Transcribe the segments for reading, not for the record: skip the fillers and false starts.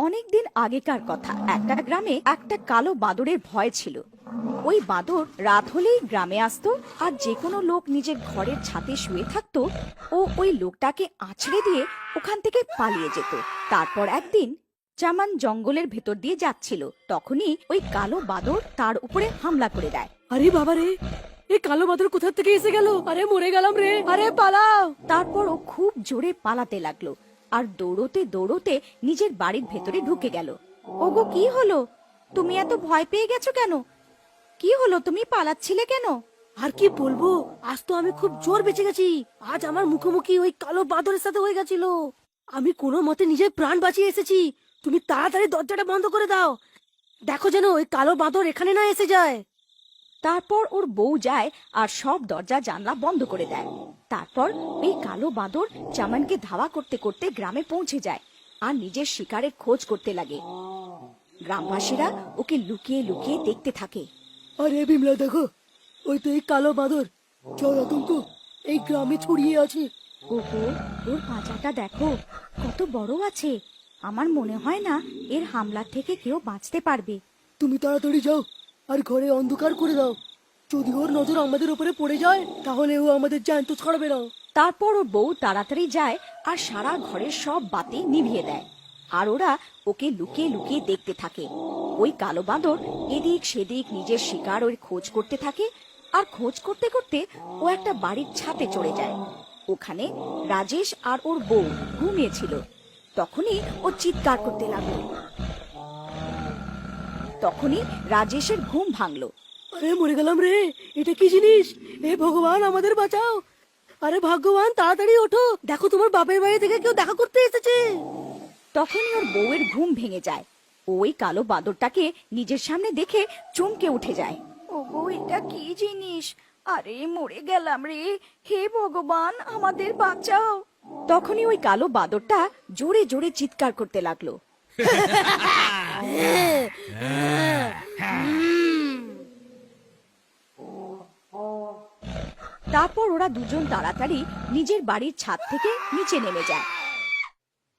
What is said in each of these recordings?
অনেকদিন আগেকার কথা। একটা গ্রামে একটা কালো বাদরের ভয় ছিল। ওই বাদর রাত হলেই গ্রামে আসতো, আর যে কোনো লোক নিজের ঘরের ছাদে শুয়ে থাকতো ও ওই লোকটাকে আছড়ে দিয়ে ওখান থেকে পালিয়ে যেত। তারপর একদিন চামান জঙ্গলের ভেতর দিয়ে যাচ্ছিল, তখনই ওই কালো বাদর তার উপরে হামলা করে দেয়। আরে বাবা রে, এই কালো বাদর কোথা থেকে এসে গেল? আরে মরে গেলাম রে, আরে পালাও। তারপর ও খুব জোরে পালাতে লাগলো আর দৌড়তে দৌড়তে নিজের বাড়ির ভেতরে ঢুকে গেল। ওগো, কি হলো? তুমি এত ভয় পেয়ে গেছো কেন? কি হলো, তুমি পালাচ্ছিলে কেন? আর কি বলবো, আজ তো আমি খুব জোর বেঁচে গেছি। আজ আমার মুখোমুখি ওই কালো বাদরের সাথে হয়ে গেছিল। আমি কোনো মতে নিজের প্রাণ বাঁচিয়ে এসেছি। তুমি তাড়াতাড়ি দরজাটা বন্ধ করে দাও, দেখো যেন ওই কালো বাদর এখানে না এসে যায়। তারপর ওর বউ যায় আর সব দরজা জানলা বন্ধ করে দেয়। তারপর এই কালো বাদর চামানকে ধাওয়া করতে করতে গ্রামে পৌঁছে যায় আর নিজের শিকারের খোঁজ করতে লাগে। গ্রামবাসীরা ওকে লুকিয়ে লুকিয়ে দেখতে থাকে। আরে বিমলা, দেখো, ওই তো এই কালো বাদর। চল আতঙ্ক এই গ্রামে ছড়িয়ে আছে। ওগো, ওর পাঁচাটা দেখো, কত বড় আছে। আমার মনে হয় না এর হামলা থেকে কেউ বাঁচতে পারবে। তুমি তাড়াতাড়ি যাও আর ঘরে অন্ধকার করে দাও। যদি ওর নজর আমাদের উপরে পড়ে যায় তাহলে ও আমাদের জ্যান্ত ছাড়বে না। তারপর ওর বউ তাড়াতাড়ি যায় আর সারা ঘরের সব বাতি নিভিয়ে দেয়, আর ওরা ওকে লুকিয়ে লুকিয়ে দেখতে থাকে। ওই কালো বাঁদর এদিক সেদিক নিজের শিকার ওর খোঁজ করতে থাকে, আর খোঁজ করতে করতে ও একটা বাড়ির ছাদে চড়ে যায়। ওখানে রাজেশ আর ওর বউ ঘুমিয়েছিল। তখনই ও চিৎকার করতে লাগলো। তখনই রাজেশের ঘুম ভাঙলো। আরে মরে গেলাম রে, এটা কি জিনিস? এ ভগবান, আমাদের বাঁচাও। আরে ভগবান, তাড়াতাড়ি ওঠো, দেখো তোমার বাপের বাড়ি থেকে কেউ দেখা করতে এসেছে। তখনই ওর বউয়ের ঘুম ভেঙে যায়। ওই কালো বাঁদরটাকে নিজের সামনে দেখে চমকে উঠে যায়। ওগো, এটা কি জিনিস? আরে মরে গেলাম রে, হে ভগবান, আমাদের বাঁচাও। তখনই ওই কালো বাঁদরটা জোরে জোরে চিৎকার করতে লাগলো। তারপর ওরা দুজন তাড়াতাড়ি নিজের বাড়ির ছাদ থেকে নিচে নেমে যায়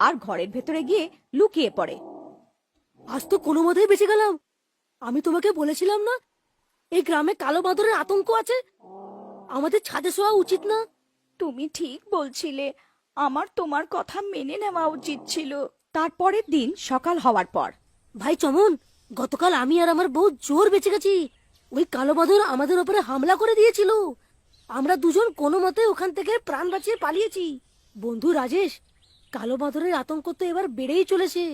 আর ঘরের ভেতরে গিয়ে লুকিয়ে পড়ে। আজ তো কোনো মতেই বেঁচে গেলাম। আমি তোমাকে বলেছিলাম না, এই গ্রামে কালো বাঁদরের আতঙ্ক আছে। আমাদের ছাদে শোয়া উচিত না। তুমি ঠিক বলছিলে, আমার তোমার কথা মেনে নেওয়া উচিত ছিল। তারপরের দিন সকাল হওয়ার পর, ভাই চমন, গতকাল আমি আর আমার বউ জোর বেঁচে গেছি। ওই কালো বাঁদর আমাদের উপরে হামলা করে দিয়েছিল। আমরা দুজন কোনো মতে ওখান থেকে প্রাণ বাঁচিয়ে পালিয়েছি। বন্ধু রাজেশ, কালো বাঁদরের আতঙ্ক তো এবার বেড়েই চলেছে।